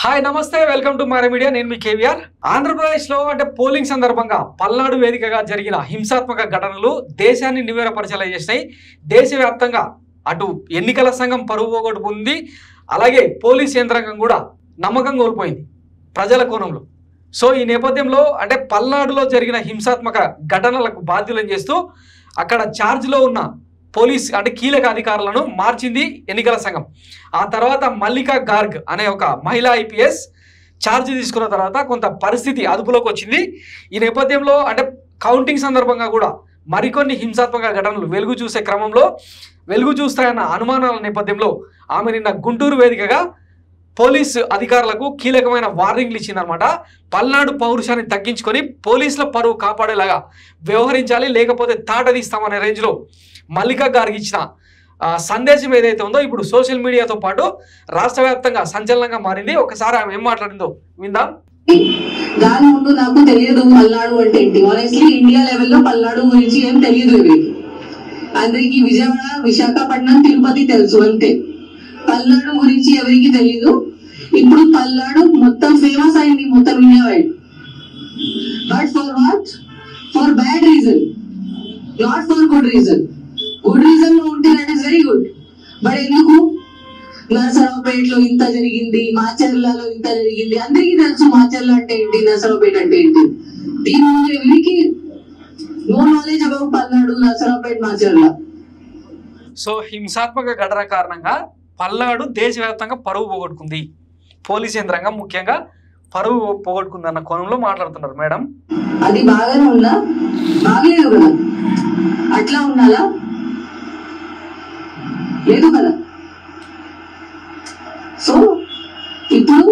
hi నమస్తే welcome to మారే media నేను మీ కేవీఆర్ ఆంధ్రప్రదేశ్ లో అంటే పోలింగ్ సందర్భంగా పల్నాడు వేదికగా జరిగిన హింసాత్మక ఘటనలు దేశాన్ని నివేరపరిచేలా చేశాయి దేశవ్యాప్తంగా అటు ఎన్నికల సంఘం పరువు పోగొట్టుకుంది అలాగే పోలీస్ యంత్రాంగం కూడా నమ్మకం కోల్పోయింది ప్రజల కోణంలో సో ఈ నేపథ్యంలో అంటే పల్నాడులో జరిగిన హింసాత్మక ఘటనలకు బాధ్యులను చేస్తూ అక్కడ ఛార్జ్ లో ఉన్న పోలీస్ అంటే కీలక అధికారులను మార్చింది ఎన్నికల సంఘం ఆ తర్వాత మల్లికా గార్గ్ అనే ఒక మహిళా ఐపీఎస్ ఛార్జ్ తీసుకున్న తర్వాత కొంత పరిస్థితి అదుపులోకి వచ్చింది ఈ నేపథ్యంలో అంటే కౌంటింగ్ సందర్భంగా కూడా మరికొన్ని హింసాత్మక ఘటనలు వెలుగు చూసే క్రమంలో వెలుగు చూస్తాయన్న అనుమానాల నేపథ్యంలో ఆమె నిన్న గుంటూరు వేదికగా పోలీస్ అధికారులకు కీలకమైన వార్నింగ్లు ఇచ్చిందనమాట పల్నాడు పౌరుషాన్ని తగ్గించుకొని పోలీసుల పరువు కాపాడేలాగా వ్యవహరించాలి లేకపోతే తాట తీస్తామనే రేంజ్లో మల్లికా గారికి ఇచ్చిన సందేశం ఏదైతే ఉందో ఇప్పుడు సోషల్ మీడియాతో పాటు రాష్ట్ర వ్యాప్తంగా సంచలనంగా మారింది ఒకసారి ఆమె ఏం మాట్లాడిందో విందాం దాని ముందు నాకు తెలియదు పల్నాడు అంటే ఏంటి ఆనెస్ట్లీ ఇండియా లెవెల్లో పల్నాడు గురించి ఏం తెలియదు అందరికి విజయవాడ విశాఖపట్నం తిరుపతి తెలుసు అంతే పల్నాడు గురించి ఎవరికి తెలియదు ఇప్పుడు పల్నాడు మొత్తం ఫేమస్ అయింది మొత్తం India wide but for what for bad reason not for good reason లో ఉంటే that is very good but ఎందుకు నరసరావుపేటలో ఇంత జరిగింది మాచర్లలో ఇంత జరిగింది అందరికీ తెలుసు మాచర్ల అంటే ఏంటి నరసరావుపేట అంటే ఏంటి దీని ముందు ఎవరికి no knowledge about Palnadu Narasaraopet Macherla so హింసాత్మక ఘటన కారణంగా పల్నాడు దేశవ్యాప్తంగా పరువు పోగొట్టుకుంది పోలీస్ యంత్రాంగం ముఖ్యంగా పరువు పోగొట్టుకుంది అన్న కోణంలో మాట్లాడుతున్నారు మేడం అది బాగానే ఉందా బాగలేదు కదా అట్లా ఉండాలా లేదు కదా సో ఇప్పుడు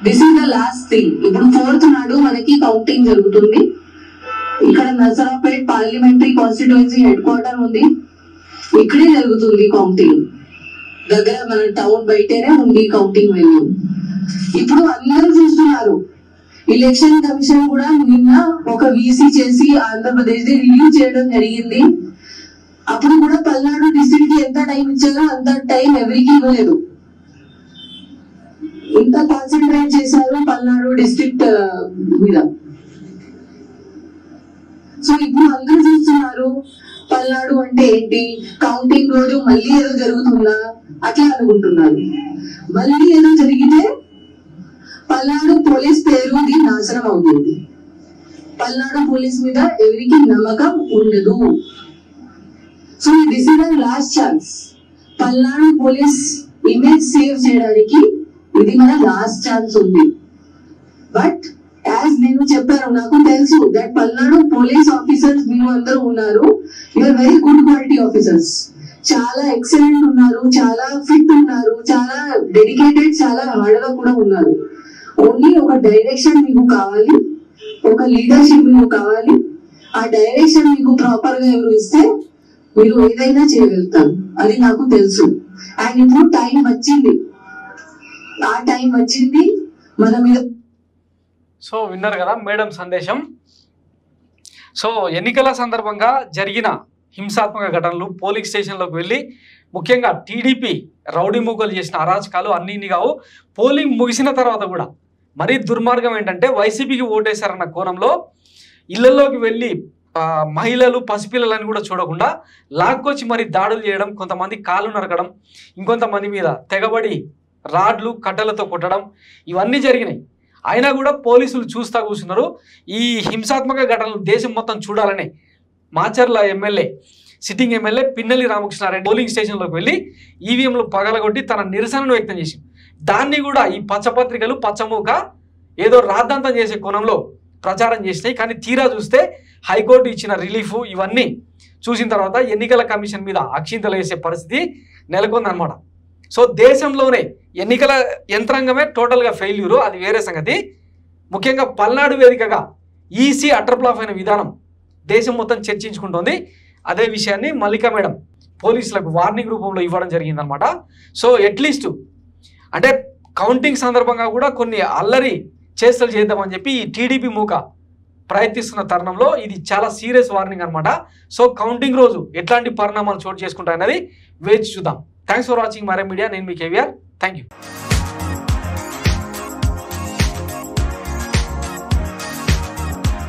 this is the last thing ఇప్పుడు 4th నాడు మనకి కౌంటింగ్ జరుగుతుంది ఇక్కడ Narasaraopet parliamentary constituency head quarter ఉంది ఇక్కడే జరుగుతుంది కౌంటింగ్ దగ్గర మన టౌన్ బయటనే ఉంది కౌంటింగ్ వెన్యూ ఇప్పుడు అందరూ చూస్తున్నారు ఎలక్షన్ కమిషన్ కూడా నిన్న ఒక వీసీ చేసి ఆంధ్రప్రదేశ్ రివ్యూ చేయడం జరిగింది అప్పుడు కూడా పల్నాడు డిస్ట్రిక్ట్ కి ఎంత టైం ఇచ్చారో అంత టైం ఎవరికి ఇవ్వలేదు ఇంత కాన్సన్ట్రేట్ చేశారు పల్నాడు డిస్ట్రిక్ట్ మీద సో ఇప్పుడు అందరూ చూస్తున్నారు పల్నాడు అంటే ఏంటి కౌంటింగ్ రోజు మళ్ళీ ఏదో జరుగుతుందా అట్లా అనుకుంటున్నారు మళ్ళీ ఏదో జరిగితే పల్నాడు పోలీస్ పేరు నాశనం అవుతుంది పల్నాడు పోలీస్ మీద ఎవరికి నమ్మకం ఉండదు so this is the last chance Palnadu police image save చేయడానికి ఇది మన లాస్ట్ ఛాన్స్ ఉంది బట్ యాజ్ నేను చెప్పాను నాకు తెలుసు దట్ పల్నాడు పోలీస్ ఆఫీసర్స్ మీరు అందరూ ఉన్నారు you are very good quality officers చాలా ఎక్సలెంట్ ఉన్నారు చాలా ఫిట్ ఉన్నారు చాలా డెడికేటెడ్ చాలా హార్డ్ గా కూడా ఉన్నారు ఓన్లీ ఒక డైరెక్షన్ మీకు కావాలి ఒక లీడర్షిప్ మీకు కావాలి ఆ డైరెక్షన్ మీకు ప్రాపర్ గా ఎవరు ఇస్తే మీరు ఏదైనా చేయగలుగుతారు అది నాకు తెలుసు అండ్ ఇప్పుడు టైం వచ్చింది ఆ టైం వచ్చింది మన మీద సో విన్నారు కదా మేడం సందేశం సో ఎన్నికల సందర్భంగా జరిగిన హింసాత్మక ఘటనలు పోలింగ్ స్టేషన్లోకి వెళ్ళి ముఖ్యంగా టీడీపీ రౌడీ మూకలు చేసిన అరాచకాలు అన్నీ కావు పోలింగ్ ముగిసిన తర్వాత కూడా మరీ దుర్మార్గం ఏంటంటే వైసీపీకి ఓటేశారన్న కోణంలో ఇళ్లలోకి వెళ్ళి మహిళలు పసిపిల్లలని కూడా చూడకుండా లాక్కొచ్చి మరి దాడులు చేయడం కొంతమంది కాళ్ళు నరకడం ఇంకొంతమంది మీద తెగబడి రాడ్లు కట్టెలతో కొట్టడం ఇవన్నీ జరిగినాయి అయినా కూడా పోలీసులు చూస్తా కూర్చున్నారు ఈ హింసాత్మక ఘటనలు దేశం మొత్తం చూడాలని Macherla MLA sitting MLA Pinnelli Ramakrishna Reddy polling స్టేషన్లోకి వెళ్ళి ఈవీఎంలు పగలగొట్టి తన నిరసనను వ్యక్తం చేసి దాన్ని కూడా ఈ పచ్చపత్రికలు పచ్చమూక ఏదో రాద్ధాంతం చేసే కోణంలో ప్రచారం చేసినాయి కానీ తీరా చూస్తే హైకోర్టు ఇచ్చిన రిలీఫ్ ఇవన్నీ చూసిన తర్వాత ఎన్నికల కమిషన్ మీద అక్షింతలు వేసే పరిస్థితి నెలకొందనమాట సో దేశంలోనే ఎన్నికల యంత్రాంగమే టోటల్గా ఫెయిల్యూరు అది వేరే సంగతి ముఖ్యంగా పల్నాడు వేదికగా ఈసీ అటర్ప్లాఫ్ అయిన విధానం దేశం మొత్తం చర్చించుకుంటోంది అదే విషయాన్ని మల్లికా మేడం పోలీసులకు వార్నింగ్ రూపంలో ఇవ్వడం జరిగిందనమాట సో అట్లీస్ట్ అంటే కౌంటింగ్ సందర్భంగా కూడా కొన్ని అల్లరి చేష్టలు చేద్దామని చెప్పి ఈ టీడీపీ మూక ప్రయత్నిస్తున్న తరుణంలో ఇది చాలా సీరియస్ వార్నింగ్ అనమాట సో కౌంటింగ్ రోజు ఎట్లాంటి పరిణామాలు చోటు చేసుకుంటాయన్నది వేచి చూద్దాం థ్యాంక్స్ ఫర్ వాచింగ్ మారే మీడియా నేను మీ కేవీఆర్ థ్యాంక్ యూ